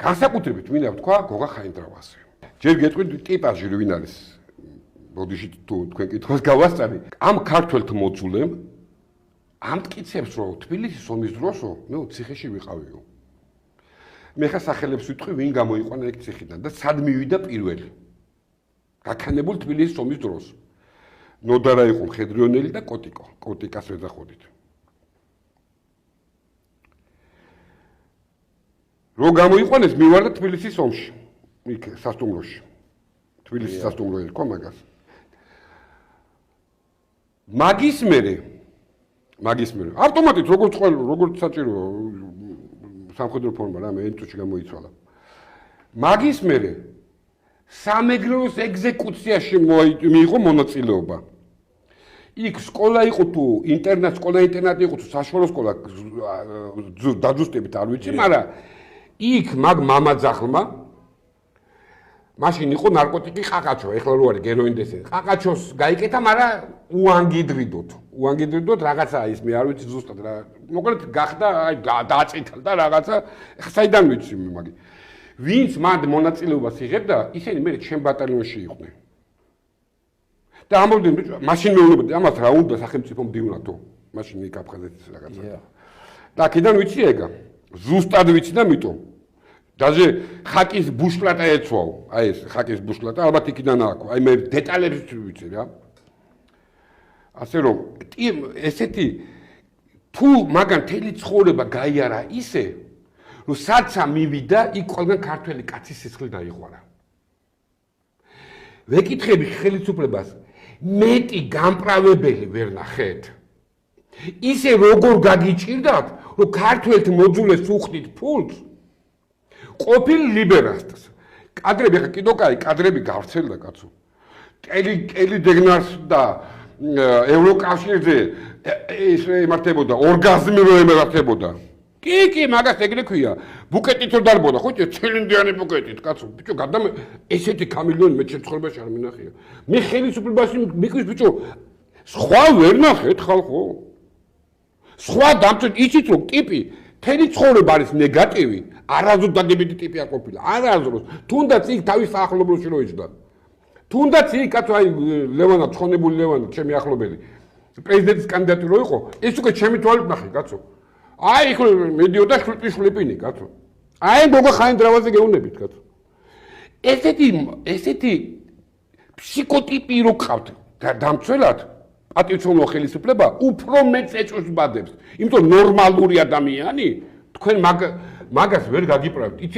განსაკუთრებით მინდა ვთქვა გოგა ხაინდრავაზე. ჯერ გეტყვით ტიპაჟი ვინ არის? ბოდიში თუ თქვენ კითხვას გავასწარი. ამ ქართველთ მოძულემ ამტკიცებს რომ თბილისის ომის დროსო მე ციხეში ვიყავიო. მე ხა სახელებს ვიტყვი ვინ გამოიყვანა ეგ ციხიდან და სად მივიდა პირველი. გაქანებულ თბილისის ომის დროს. ნოდარა იყო მხედრიონელი და კოტიკო. კოტიკას ეძახოდით. რო გამოიყვანეს მივარდა თბილისის ომში. იქ სასტუმროში. თბილისის სასტუმრო ერქვა მაგას. მაგის მერე ავტომატით როგორც საჭირო სამხედრო ფორმა რა მე ენწუჩი გამოიცვალა. მაგის მერე სამეგრელოს ეგზეკუციაში მიიღო მონაწილეობა. იქ სკოლა იყო თუ ინტერნატი იყო თუ საშუალო სკოლა დაძუსტებით არ ვიცი, მაგრამ იქ მაგ მამაძახლმა მაშინ იყო ნარკოტიკი ყაყაჩო, ეხლა რო არის გეროინდესი. ყაყაჩოს გაიკეთა, მაგრამ უანგიდრიდოთ რაღაცა ის მე არ ვიცი ზუსტად რა. მოკლედ გახდა აი დაწითალდა რაღაცა, საიდან ვიცი მე მაგი. ვინც მანდ მონაწილეობას იღებდა, ისინი მე ჩემ ბატალიონში იყვნენ. და ამბობდნენ ბიჭო, მაშინ მეუბნებოდი, ამას რა უნდა სახელმწიფო მდივნათო. მაშინ იქ აფხაზეთის რაღაცა. და აქედან ვიცი ეგა. ზუსტად ვიცი და მიტომ დაჟე ხაკის ბუშკლატა ეცვაო. აი ეს ხაკის ბუშკლატა ალბათ იქიდან აქვს. აი მე დეტალებს ვიცი რა. ასე რომ ესეთი თუ მაგან თელი ცხოვრება გაიარა ისე რომ საცა მივიდა იქ ყველგან ქართველი კაცის სისხლი დაიღვარა. ვეკითხები ხელისუფლებას მეტი გამправებელი ვერ ნახეთ. ისე როგორ გაგიჭირდათ რომ ქართველთ მოძულეს უხდით ფულს ყოფილ ლიბერასტს. კადრები ხა კიდო კაი კადრები გავრცელდა კაცო. ტელი დეგნარს და ევროკავშირზე ეს ემართებოდა ორგაზმი რო ემართებოდა. კი, მაგას ეგრე ქვია. ბუკეტით რო დარბოდა, ხო, ცილინდრიანი ბუკეტით, კაცო. ბიჭო, გადამე ესეთი კამილიონი მე შემთხვევაში არ მინახია. მე ხელისუფლებაში მიყვის ბიჭო, სხვა ვერ ნახეთ ხალხო. სხვა დამწვით იცით რომ ტიპი თელი ცხოვრება არის ნეგატივი, არასდროს დადებითი ტიპი არ ყოფილა. არასდროს. თუნდაც იქ თავის ახლობელში რო იჯდა. თუნდაც იქ კაცო აი ლევანა ცხონებული ლევანა ჩემი ახლობელი. პრეზიდენტის კანდიდატი რო იყო, ეს უკვე ჩემი თვალით ნახე, კაცო. აი იქ მედიოდა შლიპინი, კაცო. აი გოგა ხაინდრავაზე გეუნებით, კაცო. ესეთი ფსიქოტიპი რო ყავთ დამცველად პატივცემულო ხელისუფლება უფრო მეც ეწვევს ბადებს. იმიტომ ნორმალური ადამიანი თქვენ მაგას ვერ გაგიправებთ. იცი